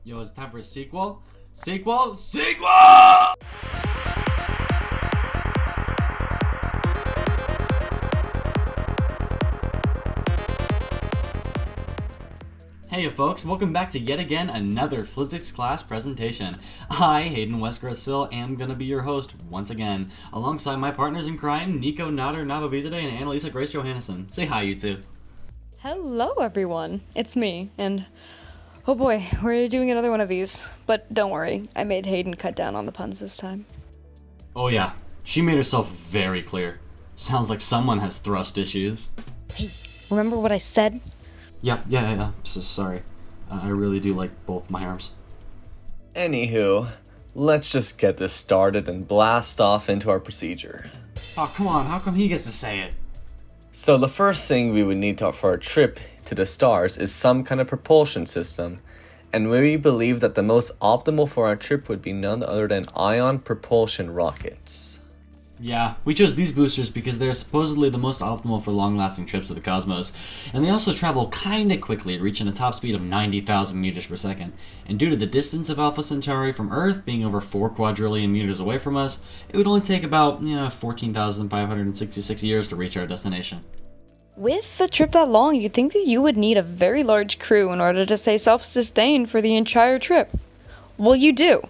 Yo, it's time for a sequel. Sequel! Hey folks, welcome back to yet again another Phlyzics class presentation. I, Hayden Westgrove-Sill, am gonna be your host once again, alongside my partners in crime, Nico Nader Navavizade and Annalisa Grace Johannesson. Say hi, you two. Hello everyone, it's me, and oh boy, we're doing another one of these. But don't worry, I made Hayden cut down on the puns this time. Oh yeah, she made herself very clear. Sounds like someone has thrust issues. Hey, remember what I said? Yeah. Sorry. I really do like both my arms. Anywho, let's just get this started and blast off into our procedure. Oh, come on, how come he gets to say it? So the first thing we would need for our trip to the stars is some kind of propulsion system, and we believe that the most optimal for our trip would be none other than ion propulsion rockets. Yeah, we chose these boosters because they're supposedly the most optimal for long-lasting trips to the cosmos, and they also travel kinda quickly, reaching a top speed of 90,000 meters per second. And due to the distance of Alpha Centauri from Earth being over 4 quadrillion meters away from us, it would only take about 14,566 years to reach our destination. With a trip that long, you'd think that you would need a very large crew in order to stay self-sustained for the entire trip. Well, you do.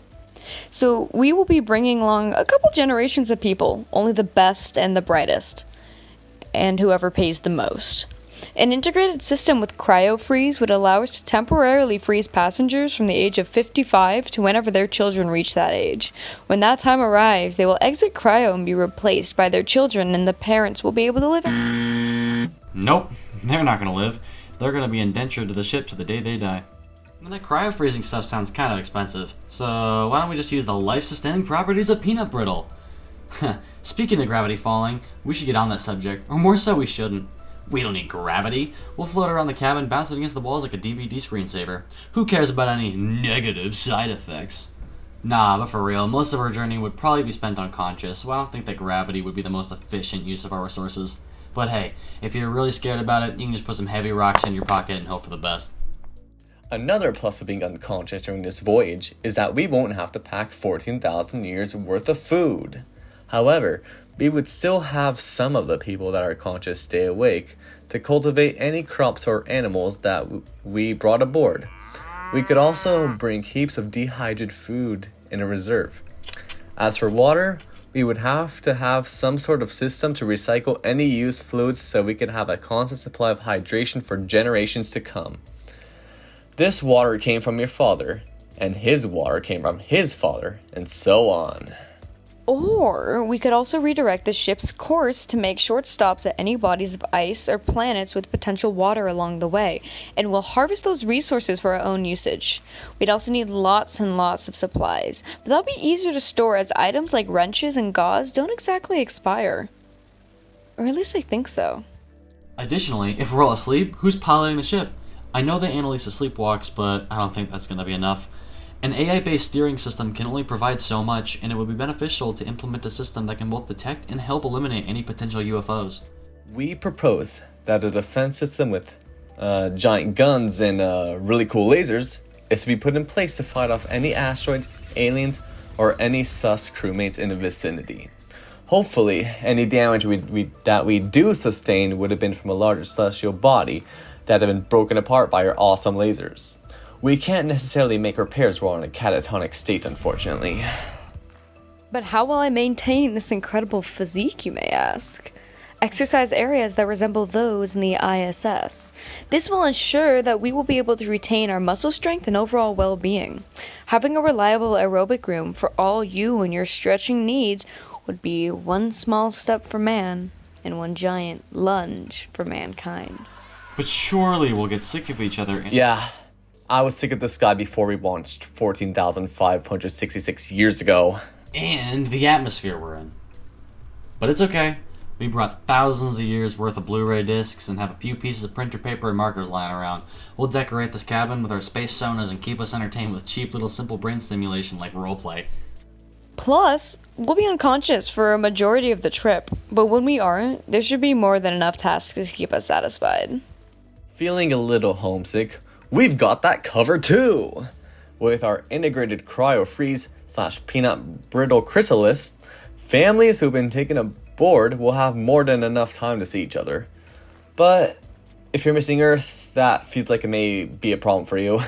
So we will be bringing along a couple generations of people, only the best and the brightest, and whoever pays the most. An integrated system with cryo-freeze would allow us to temporarily freeze passengers from the age of 55 to whenever their children reach that age. When that time arrives, they will exit cryo and be replaced by their children, and the parents will be able to live in... Nope, they're not gonna live. They're gonna be indentured to the ship to the day they die. And that cryo-freezing stuff sounds kind of expensive, so why don't we just use the life-sustaining properties of peanut brittle? Speaking of gravity falling, we should get on that subject, or more so we shouldn't. We don't need gravity. We'll float around the cabin, bouncing against the walls like a DVD screensaver. Who cares about any negative side effects? Nah, but for real, most of our journey would probably be spent unconscious, so I don't think that gravity would be the most efficient use of our resources. But hey, if you're really scared about it, you can just put some heavy rocks in your pocket and hope for the best. Another plus of being unconscious during this voyage is that we won't have to pack 14,000 years worth of food. However, we would still have some of the people that are conscious stay awake to cultivate any crops or animals that we brought aboard. We could also bring heaps of dehydrated food in a reserve. As for water, we would have to have some sort of system to recycle any used fluids so we could have a constant supply of hydration for generations to come. This water came from your father, and his water came from his father, and so on. Or we could also redirect the ship's course to make short stops at any bodies of ice or planets with potential water along the way, and we'll harvest those resources for our own usage. We'd also need lots and lots of supplies, but that'll be easier to store as items like wrenches and gauze don't exactly expire. Or at least I think so. Additionally, if we're all asleep, who's piloting the ship? I know that Annalisa sleepwalks, but I don't think that's going to be enough. An AI-based steering system can only provide so much, and it would be beneficial to implement a system that can both detect and help eliminate any potential UFOs. We propose that a defense system with giant guns and really cool lasers is to be put in place to fight off any asteroids, aliens, or any sus crewmates in the vicinity. Hopefully, any damage that we do sustain would have been from a larger celestial body that have been broken apart by our awesome lasers. We can't necessarily make repairs while in a catatonic state, unfortunately. But how will I maintain this incredible physique, you may ask? Exercise areas that resemble those in the ISS. This will ensure that we will be able to retain our muscle strength and overall well-being. Having a reliable aerobic room for all you and your stretching needs would be one small step for man and one giant lunge for mankind. But surely we'll get sick of each other. Yeah, I was sick of this guy before we launched 14,566 years ago. And the atmosphere we're in. But it's okay. We brought thousands of years worth of Blu-ray discs and have a few pieces of printer paper and markers lying around. We'll decorate this cabin with our space sonas and keep us entertained with cheap little simple brain stimulation like roleplay. Plus, we'll be unconscious for a majority of the trip, but when we aren't, there should be more than enough tasks to keep us satisfied. Feeling a little homesick? We've got that covered too! With our integrated cryo-freeze/peanut brittle chrysalis, families who've been taken aboard will have more than enough time to see each other. But if you're missing Earth, that feels like it may be a problem for you.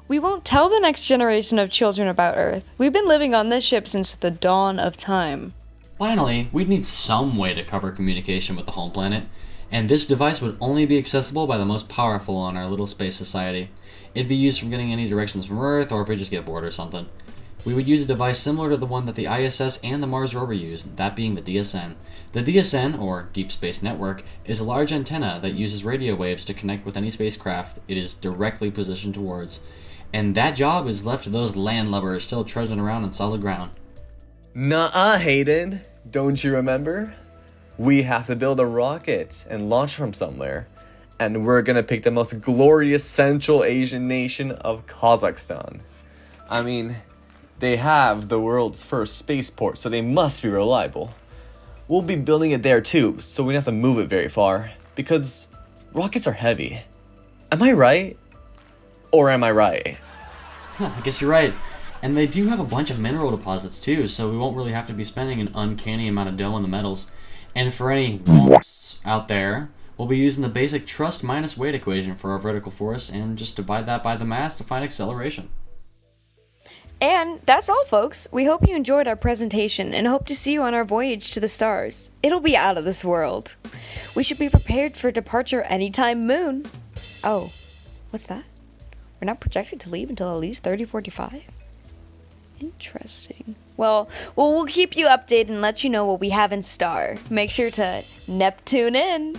We won't tell the next generation of children about Earth. We've been living on this ship since the dawn of time. Finally, we'd need some way to cover communication with the home planet, and this device would only be accessible by the most powerful on our little space society. It'd be used for getting any directions from Earth, or if we just get bored or something. We would use a device similar to the one that the ISS and the Mars rover use, that being the DSN. The DSN, or Deep Space Network, is a large antenna that uses radio waves to connect with any spacecraft it is directly positioned towards. And that job is left to those landlubbers still trudging around on solid ground. Nuh-uh, Hayden. Don't you remember? We have to build a rocket and launch from somewhere. And we're gonna pick the most glorious Central Asian nation of Kazakhstan. I mean, they have the world's first spaceport, so they must be reliable. We'll be building it there too, so we don't have to move it very far. Because rockets are heavy. Am I right? Or am I right? I guess you're right. And they do have a bunch of mineral deposits too, so we won't really have to be spending an uncanny amount of dough on the metals. And for any wonks out there, we'll be using the basic thrust minus weight equation for our vertical force and just divide that by the mass to find acceleration. And that's all, folks. We hope you enjoyed our presentation and hope to see you on our voyage to the stars. It'll be out of this world. We should be prepared for departure anytime soon. Oh, what's that? We're not projected to leave until at least 3045? Interesting. Well, we'll keep you updated and let you know what we have in store. Make sure to Neptune in.